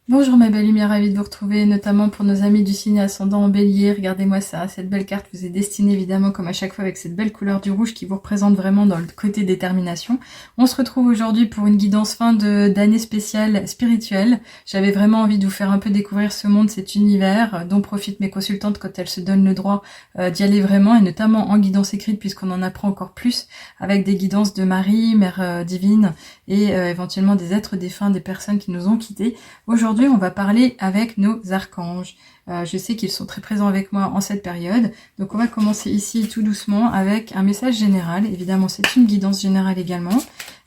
Bonjour ma belle lumière, ravie de vous retrouver, notamment pour nos amis du signe ascendant en bélier. Regardez-moi ça, cette belle carte vous est destinée évidemment comme à chaque fois avec cette belle couleur du rouge qui vous représente vraiment dans le côté détermination. On se retrouve aujourd'hui pour une guidance fin d'année spéciale spirituelle. J'avais vraiment envie de vous faire un peu découvrir ce monde, cet univers dont profitent mes consultantes quand elles se donnent le droit d'y aller vraiment, et notamment en guidance écrite puisqu'on en apprend encore plus avec des guidances de Marie, Mère divine et éventuellement des êtres défunts, des personnes qui nous ont quittés. Aujourd'hui, on va parler avec nos archanges. Je sais qu'ils sont très présents avec moi en cette période. Donc on va commencer ici tout doucement avec un message général. Évidemment, c'est une guidance générale également.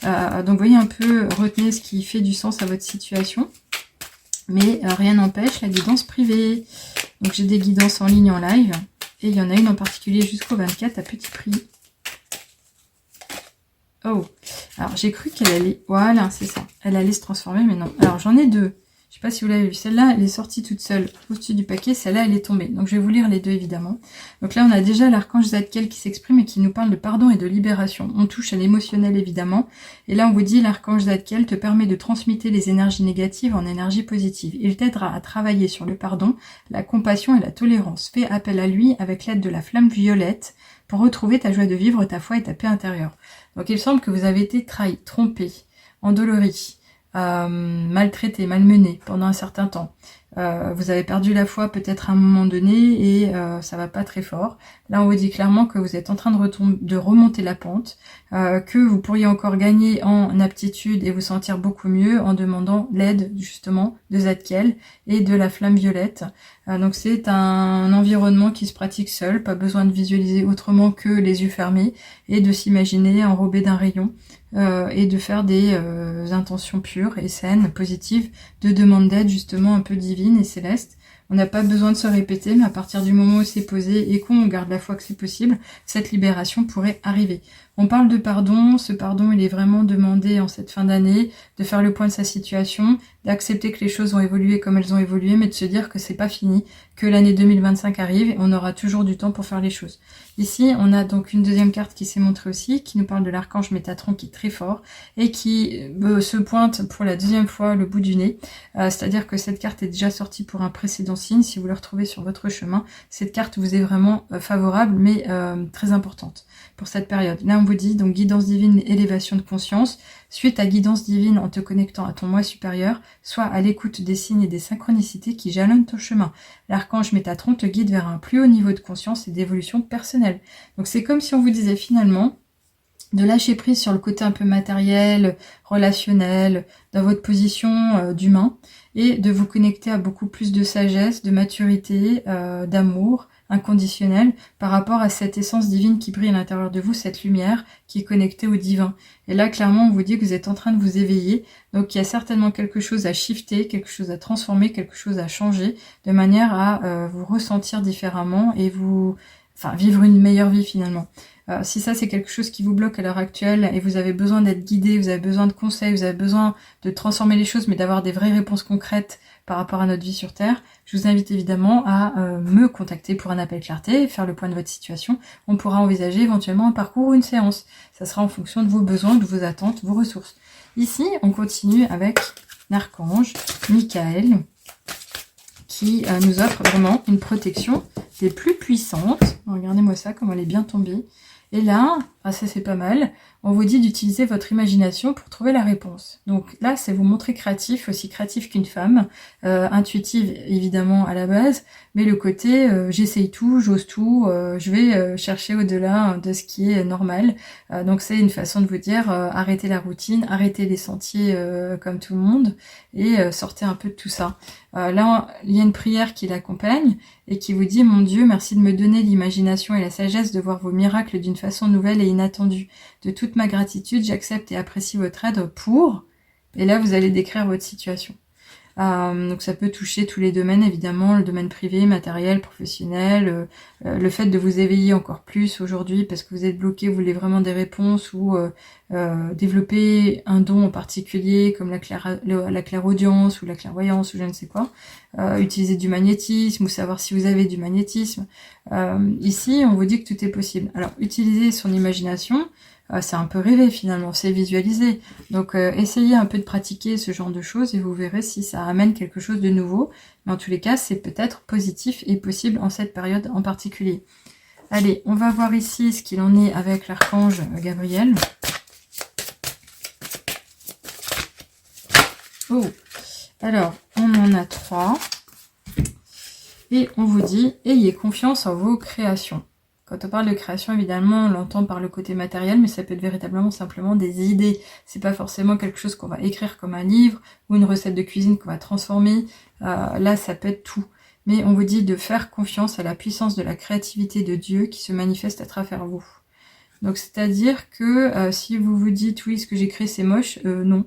Donc voyez un peu, retenez ce qui fait du sens à votre situation. Mais rien n'empêche la guidance privée. Donc j'ai des guidances en ligne, en live. Et il y en a une en particulier jusqu'au 24 à petit prix. Oh, alors j'ai cru qu'elle allait... Voilà, c'est ça. Elle allait se transformer, mais non. Alors j'en ai deux. Je ne sais pas si vous l'avez vu. Celle-là, elle est sortie toute seule au-dessus du paquet. Celle-là, elle est tombée. Donc je vais vous lire les deux, évidemment. Donc là, on a déjà l'archange Zadkiel qui s'exprime et qui nous parle de pardon et de libération. On touche à l'émotionnel, évidemment. Et là, on vous dit, l'archange Zadkiel te permet de transmuter les énergies négatives en énergie positive. Il t'aidera à travailler sur le pardon, la compassion et la tolérance. Fais appel à lui avec l'aide de la flamme violette pour retrouver ta joie de vivre, ta foi et ta paix intérieure. Donc il semble que vous avez été trahi, trompé, endolori, maltraité, malmené pendant un certain temps. Vous avez perdu la foi peut-être à un moment donné et ça va pas très fort. Là on vous dit clairement que vous êtes en train de remonter la pente, que vous pourriez encore gagner en aptitude et vous sentir beaucoup mieux en demandant l'aide justement de Zadkiel et de la flamme violette. Donc c'est un environnement qui se pratique seul, pas besoin de visualiser autrement que les yeux fermés et de s'imaginer enrobé d'un rayon. Et de faire des intentions pures et saines, positives, de demande d'aide justement un peu divine et céleste. On n'a pas besoin de se répéter, mais à partir du moment où c'est posé et qu'on garde la foi que c'est possible, cette libération pourrait arriver. On parle de pardon, ce pardon il est vraiment demandé en cette fin d'année, de faire le point de sa situation, d'accepter que les choses ont évolué comme elles ont évolué, mais de se dire que c'est pas fini, que l'année 2025 arrive et on aura toujours du temps pour faire les choses. Ici, on a donc une deuxième carte qui s'est montrée aussi, qui nous parle de l'archange Métatron qui est très fort et qui se pointe pour la deuxième fois le bout du nez. C'est-à-dire que cette carte est déjà sortie pour un précédent signe. Si vous le retrouvez sur votre chemin, cette carte vous est vraiment favorable, mais très importante pour cette période. Là, on vous dit donc guidance divine, élévation de conscience. Suite à guidance divine en te connectant à ton moi supérieur, soit à l'écoute des signes et des synchronicités qui jalonnent ton chemin. L'archange Métatron te guide vers un plus haut niveau de conscience et d'évolution personnelle. Donc c'est comme si on vous disait finalement de lâcher prise sur le côté un peu matériel, relationnel, dans votre position d'humain, et de vous connecter à beaucoup plus de sagesse, de maturité, d'amour inconditionnel par rapport à cette essence divine qui brille à l'intérieur de vous, cette lumière qui est connectée au divin. Et là, clairement, on vous dit que vous êtes en train de vous éveiller, donc il y a certainement quelque chose à shifter, quelque chose à transformer, quelque chose à changer, de manière à vous ressentir différemment et vivre une meilleure vie finalement. Si ça c'est quelque chose qui vous bloque à l'heure actuelle et vous avez besoin d'être guidé, vous avez besoin de conseils, vous avez besoin de transformer les choses mais d'avoir des vraies réponses concrètes par rapport à notre vie sur Terre, je vous invite évidemment à me contacter pour un appel clarté, faire le point de votre situation. On pourra envisager éventuellement un parcours ou une séance. Ça sera en fonction de vos besoins, de vos attentes, vos ressources. Ici, on continue avec l'archange Michael qui nous offre vraiment une protection des plus puissantes. Regardez-moi ça, comment elle est bien tombée. Et là, ça c'est pas mal, on vous dit d'utiliser votre imagination pour trouver la réponse. Donc là, c'est vous montrer créatif, aussi créatif qu'une femme, intuitive évidemment à la base, mais le côté j'essaye tout, j'ose tout, je vais chercher au-delà de ce qui est normal. Donc c'est une façon de vous dire arrêtez la routine, arrêtez les sentiers comme tout le monde et sortez un peu de tout ça. Là, il y a une prière qui l'accompagne et qui vous dit « Mon Dieu, merci de me donner l'imagination et la sagesse de voir vos miracles d'une façon nouvelle et inattendue. De toute ma gratitude, j'accepte et apprécie votre aide pour... » Et là, vous allez décrire votre situation. Donc ça peut toucher tous les domaines, évidemment, le domaine privé, matériel, professionnel, le fait de vous éveiller encore plus aujourd'hui parce que vous êtes bloqué, vous voulez vraiment des réponses ou développer un don en particulier comme la clairaudience ou la clairvoyance ou je ne sais quoi, utiliser du magnétisme ou savoir si vous avez du magnétisme. Ici, on vous dit que tout est possible. Alors, utilisez son imagination, c'est un peu rêver finalement, c'est visualiser. Donc essayez un peu de pratiquer ce genre de choses et vous verrez si ça amène quelque chose de nouveau. Mais en tous les cas, c'est peut-être positif et possible en cette période en particulier. Allez, on va voir ici ce qu'il en est avec l'archange Gabriel. Oh, alors, on en a 3. Et on vous dit, ayez confiance en vos créations. Quand on parle de création, évidemment, on l'entend par le côté matériel, mais ça peut être véritablement simplement des idées. C'est pas forcément quelque chose qu'on va écrire comme un livre ou une recette de cuisine qu'on va transformer. Là, ça peut être tout. Mais on vous dit de faire confiance à la puissance de la créativité de Dieu qui se manifeste à travers vous. Donc, c'est-à-dire que si vous vous dites, oui, ce que j'ai créé, c'est moche, non.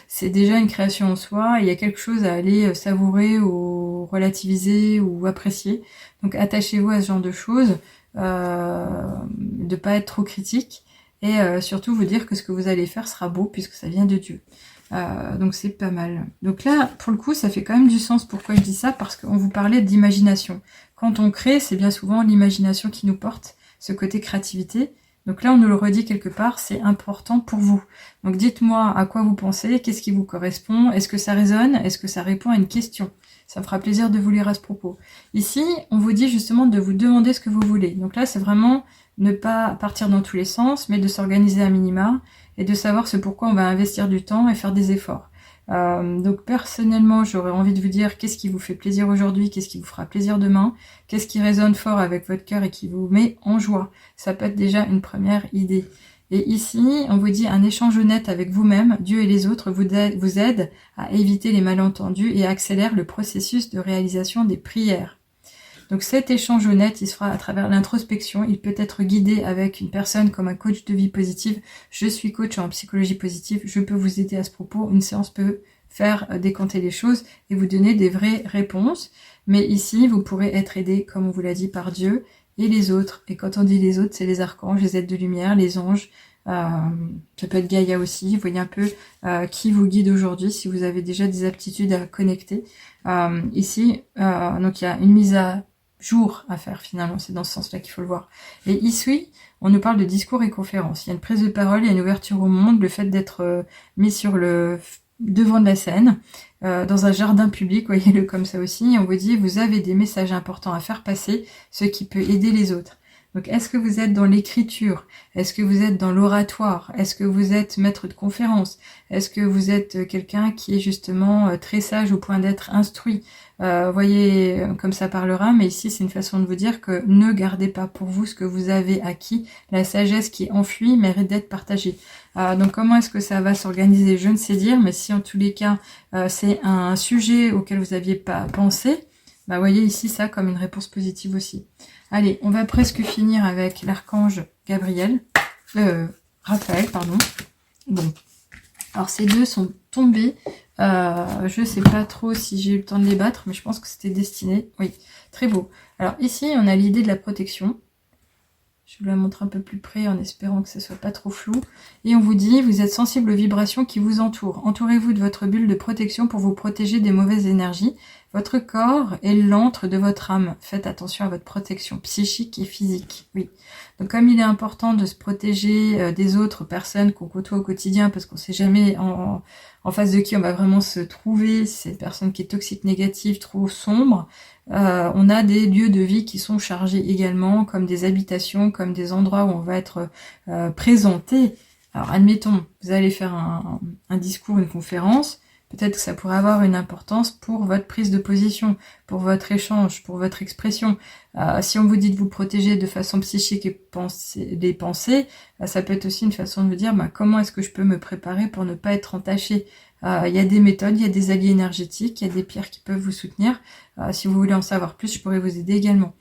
C'est déjà une création en soi. Il y a quelque chose à aller savourer ou relativiser ou apprécier. Donc, attachez-vous à ce genre de choses. De pas être trop critique et surtout vous dire que ce que vous allez faire sera beau puisque ça vient de Dieu. Donc c'est pas mal. Donc là, pour le coup, ça fait quand même du sens. Pourquoi je dis ça? Parce qu'on vous parlait d'imagination. Quand on crée, c'est bien souvent l'imagination qui nous porte, ce côté créativité. Donc là, on nous le redit quelque part, c'est important pour vous. Donc dites-moi à quoi vous pensez, qu'est-ce qui vous correspond, est-ce que ça résonne, est-ce que ça répond à une question? Ça me fera plaisir de vous lire à ce propos. Ici, on vous dit justement de vous demander ce que vous voulez. Donc là, c'est vraiment ne pas partir dans tous les sens, mais de s'organiser à minima et de savoir ce pourquoi on va investir du temps et faire des efforts. Donc personnellement, j'aurais envie de vous dire qu'est-ce qui vous fait plaisir aujourd'hui, qu'est-ce qui vous fera plaisir demain, qu'est-ce qui résonne fort avec votre cœur et qui vous met en joie. Ça peut être déjà une première idée. Et ici, on vous dit un échange honnête avec vous-même, Dieu et les autres vous aide à éviter les malentendus et accélère le processus de réalisation des prières. Donc cet échange honnête, il se fera à travers l'introspection. Il peut être guidé avec une personne comme un coach de vie positive. Je suis coach en psychologie positive, je peux vous aider à ce propos. Une séance peut faire décanter les choses et vous donner des vraies réponses. Mais ici, vous pourrez être aidé, comme on vous l'a dit, par Dieu et les autres. Et quand on dit les autres, c'est les archanges, les êtres de lumière, les anges. Ça peut être Gaïa aussi. Vous voyez un peu qui vous guide aujourd'hui, si vous avez déjà des aptitudes à connecter. Ici, donc il y a une mise à jour à faire finalement, c'est dans ce sens-là qu'il faut le voir. Et ici, on nous parle de discours et conférences. Il y a une prise de parole, il y a une ouverture au monde, le fait d'être mis sur le devant de la scène, dans un jardin public, voyez-le comme ça aussi, et on vous dit, vous avez des messages importants à faire passer, ce qui peut aider les autres. Donc, est-ce que vous êtes dans l'écriture? Est-ce que vous êtes dans l'oratoire? Est-ce que vous êtes maître de conférence? Est-ce que vous êtes quelqu'un qui est justement très sage au point d'être instruit? Voyez, comme ça parlera, mais ici, c'est une façon de vous dire que ne gardez pas pour vous ce que vous avez acquis. La sagesse qui est enfuie mérite d'être partagée. Donc, comment est-ce que ça va s'organiser? Je ne sais dire, mais si en tous les cas, c'est un sujet auquel vous n'aviez pas pensé, bah, voyez ici ça comme une réponse positive aussi. Allez, on va presque finir avec l'archange Raphaël, pardon. Bon, alors ces deux sont tombés. Je sais pas trop si j'ai eu le temps de les battre, mais je pense que c'était destiné. Oui, très beau. Alors ici, on a l'idée de la protection. Je vous la montre un peu plus près en espérant que ce soit pas trop flou. Et on vous dit, vous êtes sensible aux vibrations qui vous entourent. Entourez-vous de votre bulle de protection pour vous protéger des mauvaises énergies. Votre corps est l'antre de votre âme. Faites attention à votre protection psychique et physique. Oui. Donc comme il est important de se protéger des autres personnes qu'on côtoie au quotidien, parce qu'on sait jamais en face de qui on va vraiment se trouver, si c'est une personne qui est toxique, négative, trop sombre, on a des lieux de vie qui sont chargés également, comme des habitations, comme des endroits où on va être présenté. Alors admettons, vous allez faire un discours, une conférence, peut-être que ça pourrait avoir une importance pour votre prise de position, pour votre échange, pour votre expression. Si on vous dit de vous protéger de façon psychique et des pensées, ça peut être aussi une façon de vous dire comment est-ce que je peux me préparer pour ne pas être entaché. Il y a des méthodes, il y a des alliés énergétiques, il y a des pierres qui peuvent vous soutenir. Si vous voulez en savoir plus, je pourrais vous aider également.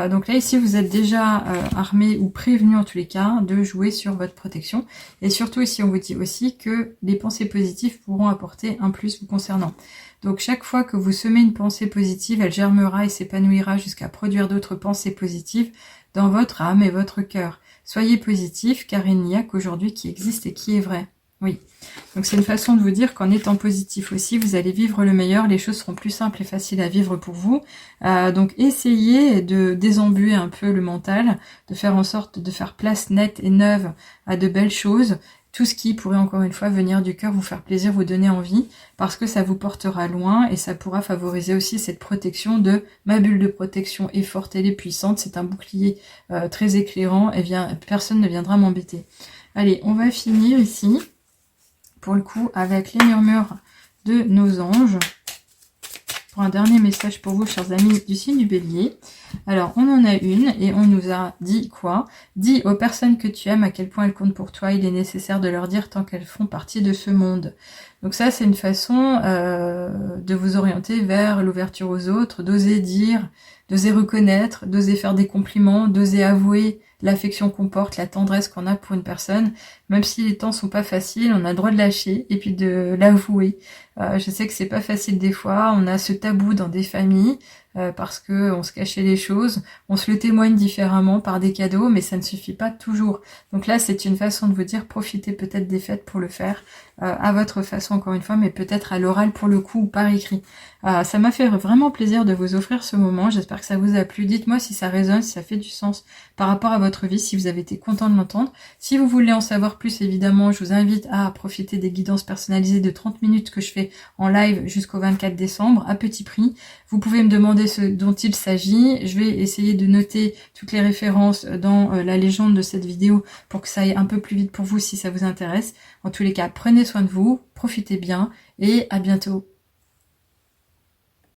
Donc là, ici, vous êtes déjà armé ou prévenu en tous les cas de jouer sur votre protection. Et surtout, ici, on vous dit aussi que les pensées positives pourront apporter un plus vous concernant. Donc chaque fois que vous semez une pensée positive, elle germera et s'épanouira jusqu'à produire d'autres pensées positives dans votre âme et votre cœur. Soyez positif, car il n'y a qu'aujourd'hui qui existe et qui est vrai. Oui. Donc c'est une façon de vous dire qu'en étant positif aussi, vous allez vivre le meilleur, les choses seront plus simples et faciles à vivre pour vous. Donc essayez de désembuer un peu le mental, de faire en sorte de faire place nette et neuve à de belles choses, tout ce qui pourrait encore une fois venir du cœur, vous faire plaisir, vous donner envie, parce que ça vous portera loin et ça pourra favoriser aussi cette protection de ma bulle de protection est forte, elle est puissante, c'est un bouclier très éclairant, et bien personne ne viendra m'embêter. Allez, on va finir ici, pour le coup, avec les murmures de nos anges. Pour un dernier message pour vous, chers amis du signe du Bélier. Alors, on en a une et on nous a dit quoi? Dis aux personnes que tu aimes à quel point elles comptent pour toi. Il est nécessaire de leur dire tant qu'elles font partie de ce monde. Donc ça, c'est une façon de vous orienter vers l'ouverture aux autres, d'oser dire, d'oser reconnaître, d'oser faire des compliments, d'oser avouer l'affection qu'on porte, la tendresse qu'on a pour une personne. Même si les temps sont pas faciles, on a le droit de lâcher et puis de l'avouer. Je sais que c'est pas facile des fois, on a ce tabou dans des familles parce que on se cachait les choses, on se le témoigne différemment par des cadeaux, mais ça ne suffit pas toujours. Donc là, c'est une façon de vous dire, profitez peut-être des fêtes pour le faire, à votre façon encore une fois, mais peut-être à l'oral pour le coup ou par écrit. Ça m'a fait vraiment plaisir de vous offrir ce moment, j'espère que ça vous a plu. Dites-moi si ça résonne, si ça fait du sens par rapport à votre vie, si vous avez été content de l'entendre. Si vous voulez en savoir plus, évidemment, je vous invite à profiter des guidances personnalisées de 30 minutes que je fais en live jusqu'au 24 décembre à petit prix. Vous pouvez me demander ce dont il s'agit. Je vais essayer de noter toutes les références dans la légende de cette vidéo pour que ça aille un peu plus vite pour vous si ça vous intéresse. En tous les cas, prenez soin de vous, profitez bien et à bientôt.